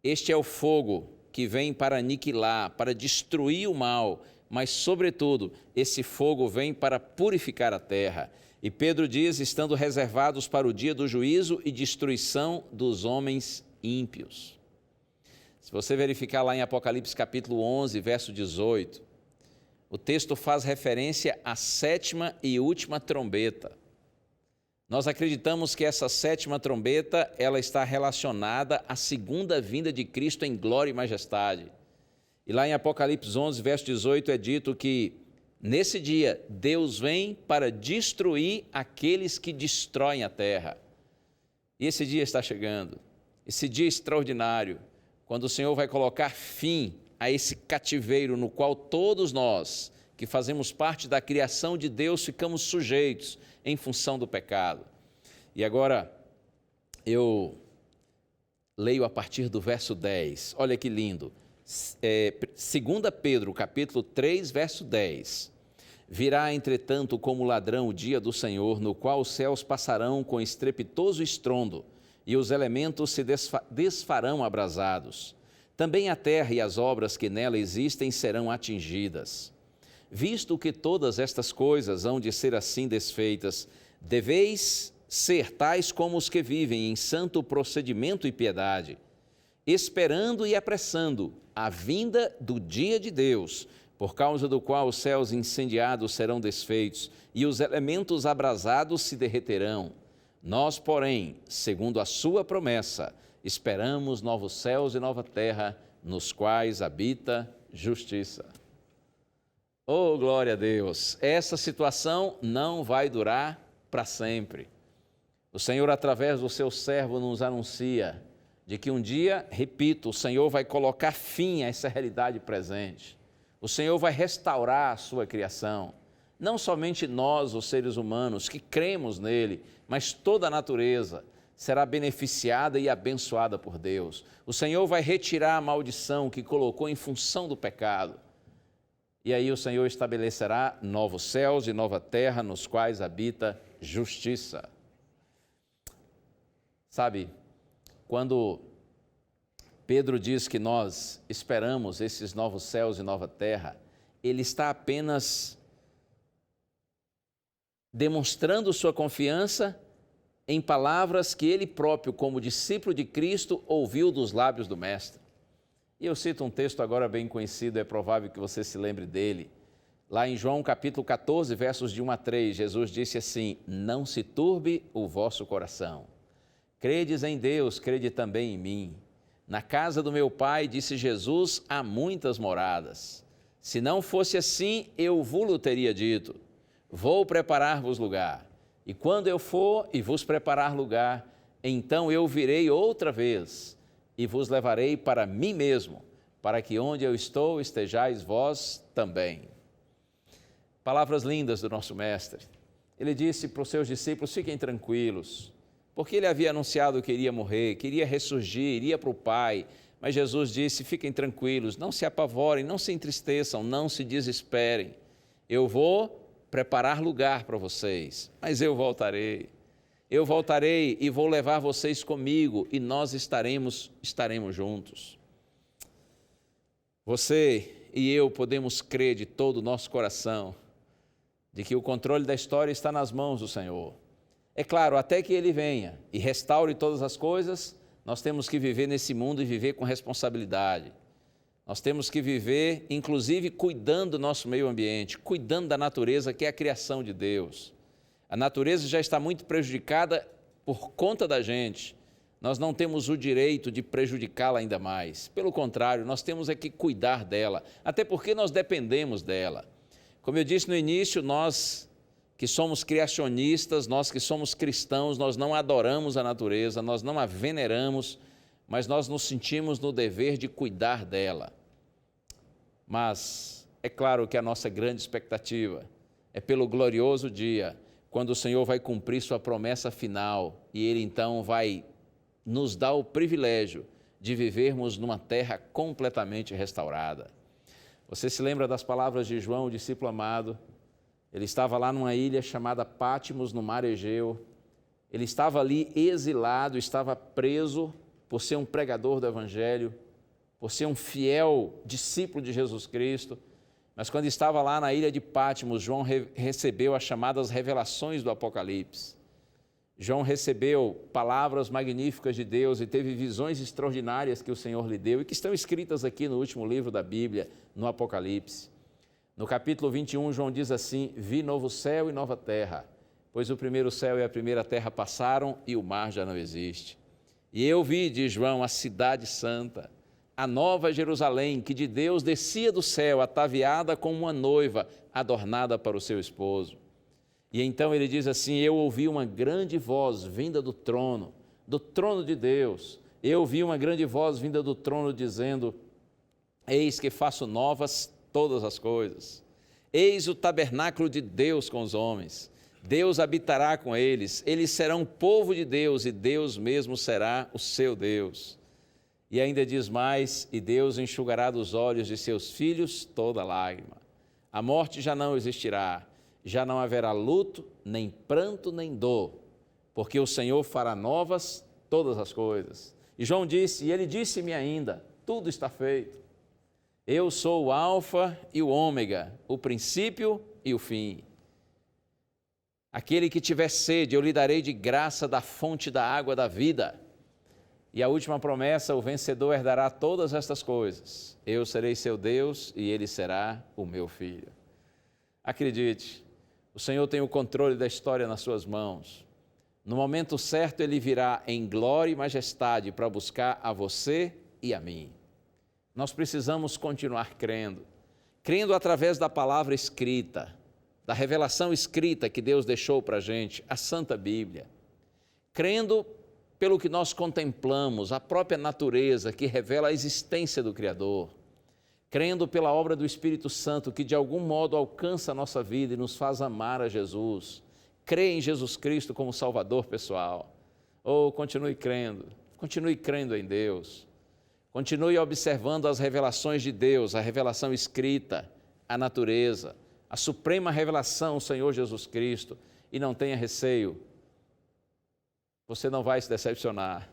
Este é o fogo que vem para aniquilar, para destruir o mal, mas, sobretudo, esse fogo vem para purificar a terra. E Pedro diz, estando reservados para o dia do juízo e destruição dos homens ímpios. Se você verificar lá em Apocalipse capítulo 11, verso 18, O texto faz referência à 7ª e última trombeta. Nós acreditamos que essa 7ª trombeta, ela está relacionada à segunda vinda de Cristo em glória e majestade. E lá em Apocalipse 11, verso 18, é dito que nesse dia Deus vem para destruir aqueles que destroem a terra. E esse dia está chegando, esse dia extraordinário, quando o Senhor vai colocar fim a esse cativeiro no qual todos nós, que fazemos parte da criação de Deus, ficamos sujeitos em função do pecado. E agora eu leio a partir do verso 10, olha que lindo. 2 Pedro, capítulo 3, verso 10. Virá, entretanto, como ladrão o dia do Senhor, no qual os céus passarão com estrepitoso estrondo, e os elementos se desfarão abrasados. Também a terra e as obras que nela existem serão atingidas. Visto que todas estas coisas hão de ser assim desfeitas, deveis ser tais como os que vivem em santo procedimento e piedade, esperando e apressando a vinda do dia de Deus, por causa do qual os céus incendiados serão desfeitos e os elementos abrasados se derreterão. Nós, porém, segundo a sua promessa, esperamos novos céus e nova terra, nos quais habita justiça. Oh, glória a Deus! Essa situação não vai durar para sempre. O Senhor, através do seu servo, nos anuncia de que um dia, repito, o Senhor vai colocar fim a essa realidade presente. O Senhor vai restaurar a sua criação. Não somente nós, os seres humanos, que cremos nele, mas toda a natureza será beneficiada e abençoada por Deus. O Senhor vai retirar a maldição que colocou em função do pecado. E aí o Senhor estabelecerá novos céus e nova terra, nos quais habita justiça. Sabe, quando Pedro diz que nós esperamos esses novos céus e nova terra, ele está apenas demonstrando sua confiança em palavras que ele próprio, como discípulo de Cristo, ouviu dos lábios do Mestre. E eu cito um texto agora bem conhecido, é provável que você se lembre dele. Lá em João capítulo 14, versos de 1 a 3, Jesus disse assim: não se turbe o vosso coração. Credes em Deus, crede também em mim. Na casa do meu Pai, disse Jesus, há muitas moradas. Se não fosse assim, eu vos teria dito, vou preparar-vos lugar. E quando eu for e vos preparar lugar, então eu virei outra vez e vos levarei para mim mesmo, para que onde eu estou estejais vós também. Palavras lindas do nosso Mestre. Ele disse para os seus discípulos, fiquem tranquilos, porque ele havia anunciado que iria morrer, que iria ressurgir, iria para o Pai. Mas Jesus disse, fiquem tranquilos, não se apavorem, não se entristeçam, não se desesperem. Eu vou preparar lugar para vocês, mas eu voltarei. Eu voltarei e vou levar vocês comigo e nós estaremos juntos. Você e eu podemos crer de todo o nosso coração de que o controle da história está nas mãos do Senhor. É claro, até que Ele venha e restaure todas as coisas, nós temos que viver nesse mundo e viver com responsabilidade. Nós temos que viver, inclusive, cuidando do nosso meio ambiente, cuidando da natureza, que é a criação de Deus. A natureza já está muito prejudicada por conta da gente. Nós não temos o direito de prejudicá-la ainda mais. Pelo contrário, nós temos é que cuidar dela, até porque nós dependemos dela. Como eu disse no início, nós que somos criacionistas, nós que somos cristãos, nós não adoramos a natureza, nós não a veneramos, mas nós nos sentimos no dever de cuidar dela. Mas é claro que a nossa grande expectativa é pelo glorioso dia, quando o Senhor vai cumprir sua promessa final e Ele então vai nos dar o privilégio de vivermos numa terra completamente restaurada. Você se lembra das palavras de João, o discípulo amado? Ele estava lá numa ilha chamada Pátimos, no mar Egeu. Ele estava ali exilado, estava preso por ser um pregador do Evangelho, por ser um fiel discípulo de Jesus Cristo. Mas quando estava lá na ilha de Pátimos, João recebeu as chamadas revelações do Apocalipse. João recebeu palavras magníficas de Deus e teve visões extraordinárias que o Senhor lhe deu e que estão escritas aqui no último livro da Bíblia, no Apocalipse. No capítulo 21, João diz assim: vi novo céu e nova terra, pois o primeiro céu e a primeira terra passaram e o mar já não existe. E eu vi, diz João, a cidade santa, a nova Jerusalém, que de Deus descia do céu, ataviada como uma noiva, adornada para o seu esposo. E então ele diz assim: eu ouvi uma grande voz vinda do trono de Deus. Eu ouvi uma grande voz vinda do trono dizendo: eis que faço novas todas as coisas. Eis o tabernáculo de Deus com os homens. Deus habitará com eles. Eles serão povo de Deus e Deus mesmo será o seu Deus. E ainda diz mais: e Deus enxugará dos olhos de seus filhos toda lágrima. A morte já não existirá, já não haverá luto, nem pranto, nem dor, porque o Senhor fará novas todas as coisas. E João disse, e ele disse-me ainda: tudo está feito. Eu sou o Alfa e o Ômega, o princípio e o fim. Aquele que tiver sede, eu lhe darei de graça da fonte da água da vida. E a última promessa: o vencedor herdará todas estas coisas. Eu serei seu Deus e ele será o meu filho. Acredite, o Senhor tem o controle da história nas suas mãos. No momento certo, Ele virá em glória e majestade para buscar a você e a mim. Nós precisamos continuar crendo através da palavra escrita, da revelação escrita que Deus deixou para a gente, a Santa Bíblia. Crendo pelo que nós contemplamos, a própria natureza que revela a existência do Criador. Crendo pela obra do Espírito Santo que de algum modo alcança a nossa vida e nos faz amar a Jesus. Crê em Jesus Cristo como Salvador pessoal. Continue crendo em Deus. Continue observando as revelações de Deus, a revelação escrita, a natureza, a suprema revelação, o Senhor Jesus Cristo. E não tenha receio. Você não vai se decepcionar,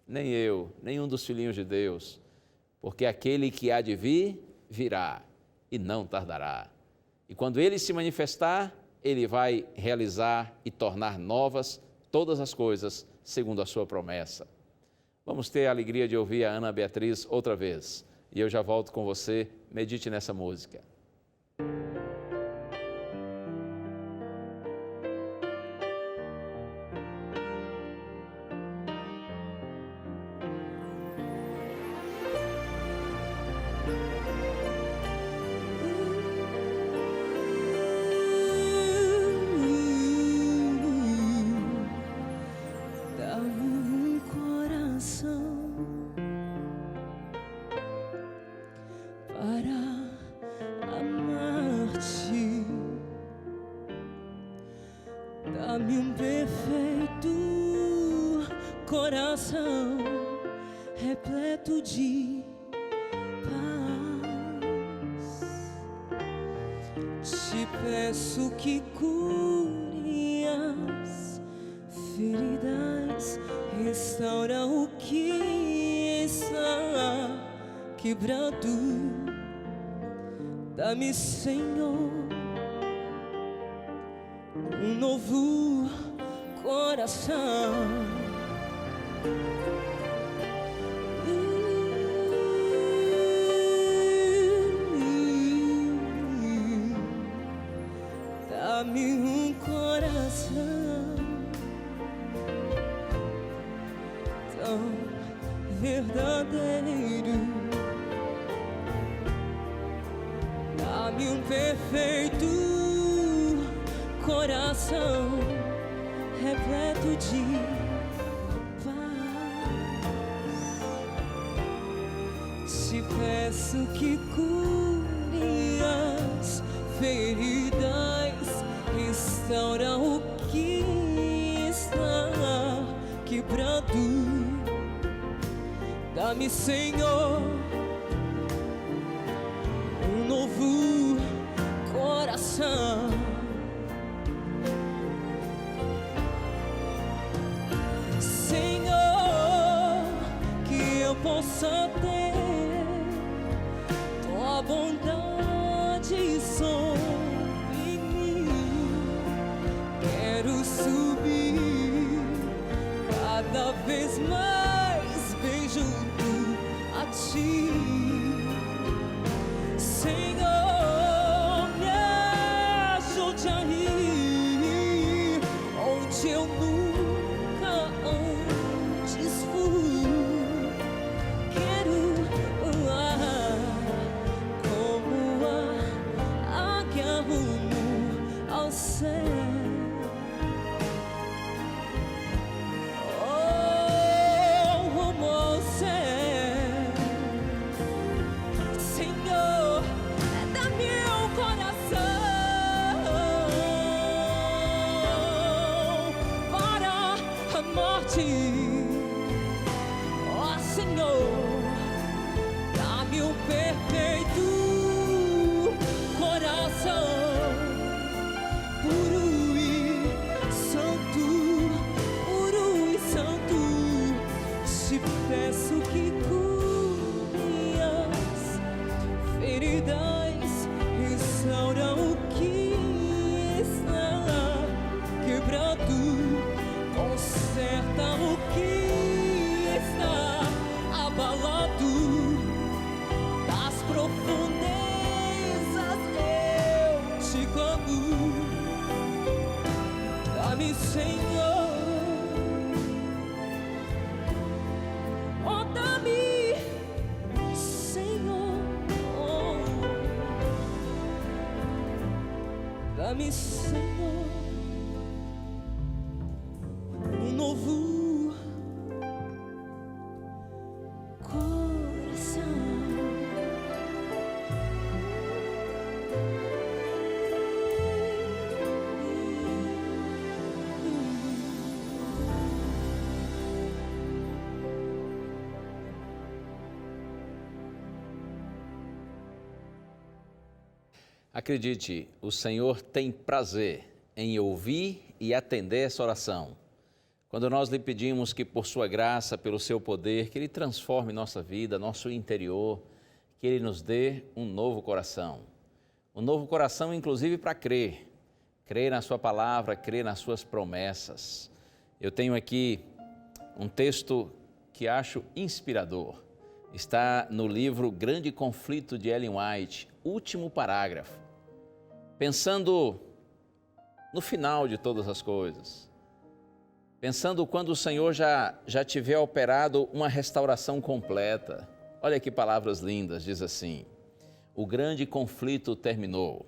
nem eu, nenhum dos filhinhos de Deus, porque aquele que há de vir, virá e não tardará. E quando Ele se manifestar, Ele vai realizar e tornar novas todas as coisas, segundo a sua promessa. Vamos ter a alegria de ouvir a Ana Beatriz outra vez. E eu já volto com você, medite nessa música. Dá-me um perfeito coração repleto de paz. Te peço que cure as feridas, restaura o que está quebrado. Dá-me, Senhor, um novo coração. Dá-me um coração tão verdadeiro. Dá-me um perfeito coração repleto de paz. Te peço que cure as feridas, restaura o que está quebrado. Dá-me, Senhor, um novo coração. Possa ter tua bondade sobre mim. Quero subir cada vez mais bem junto a ti. Senhor, ti. Ó Senhor, dá-me um perfeito coração, puro e santo, puro e santo. Te peço que cure as feridas, restaura o que está quebrado, conserta o que está abalado. Das profundezas eu te clamo, dá-me, Senhor, oh, dá-me, Senhor, oh, dá-me, Senhor, um novo coração. Acredite, o Senhor tem prazer em ouvir e atender essa oração. Quando nós lhe pedimos que por sua graça, pelo seu poder, que Ele transforme nossa vida, nosso interior, que Ele nos dê um novo coração. Um novo coração, inclusive, para crer. Crer na sua palavra, crer nas suas promessas. Eu tenho aqui um texto que acho inspirador. Está no livro Grande Conflito de Ellen White, último parágrafo. Pensando no final de todas as coisas, pensando quando o Senhor já tiver operado uma restauração completa. Olha que palavras lindas, diz assim: o grande conflito terminou,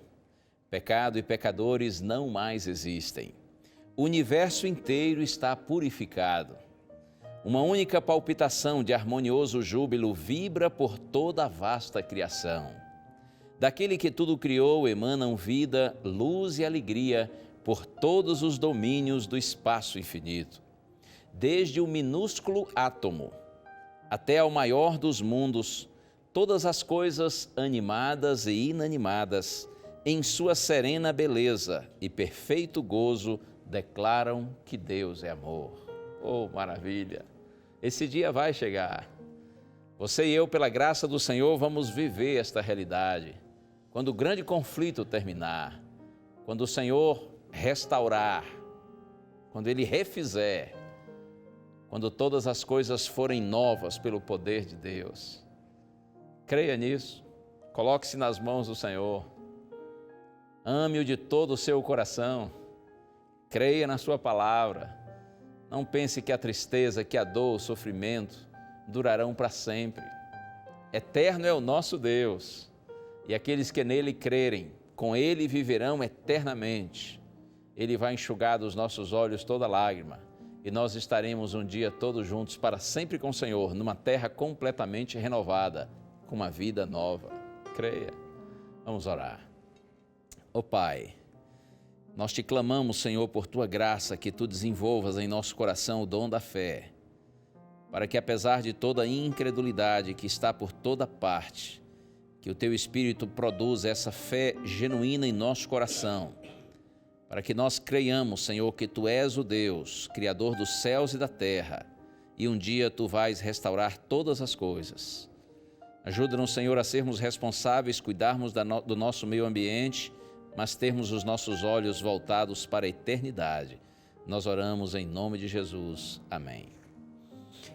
pecado e pecadores não mais existem, o universo inteiro está purificado, uma única palpitação de harmonioso júbilo vibra por toda a vasta criação. Daquele que tudo criou emanam vida, luz e alegria por todos os domínios do espaço infinito. Desde o minúsculo átomo até ao maior dos mundos, todas as coisas animadas e inanimadas, em sua serena beleza e perfeito gozo, declaram que Deus é amor. Oh, maravilha! Esse dia vai chegar. Você e eu, pela graça do Senhor, vamos viver esta realidade. Quando o grande conflito terminar, quando o Senhor restaurar, quando Ele refizer, quando todas as coisas forem novas pelo poder de Deus. Creia nisso, coloque-se nas mãos do Senhor, ame-o de todo o seu coração, creia na sua palavra, não pense que a tristeza, que a dor, o sofrimento durarão para sempre. Eterno é o nosso Deus, e aqueles que nele crerem, com Ele viverão eternamente. Ele vai enxugar dos nossos olhos toda lágrima, e nós estaremos um dia todos juntos para sempre com o Senhor, numa terra completamente renovada, com uma vida nova. Creia. Vamos orar. Ó Pai, nós te clamamos, Senhor, por Tua graça, que Tu desenvolvas em nosso coração o dom da fé, para que apesar de toda a incredulidade que está por toda parte, que o Teu Espírito produza essa fé genuína em nosso coração, para que nós creiamos, Senhor, que Tu és o Deus, Criador dos céus e da terra, e um dia Tu vais restaurar todas as coisas. Ajuda-nos, Senhor, a sermos responsáveis, cuidarmos do nosso meio ambiente, mas termos os nossos olhos voltados para a eternidade. Nós oramos em nome de Jesus. Amém.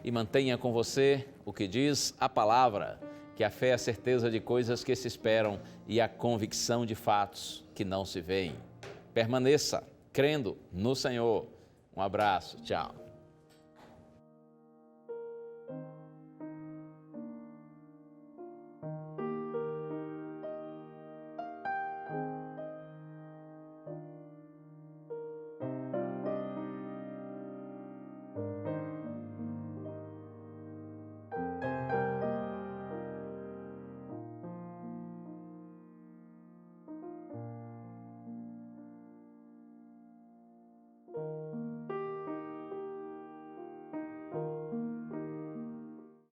E mantenha com você o que diz a palavra, que a fé é a certeza de coisas que se esperam e a convicção de fatos que não se veem. Permaneça crendo no Senhor. Um abraço. Tchau.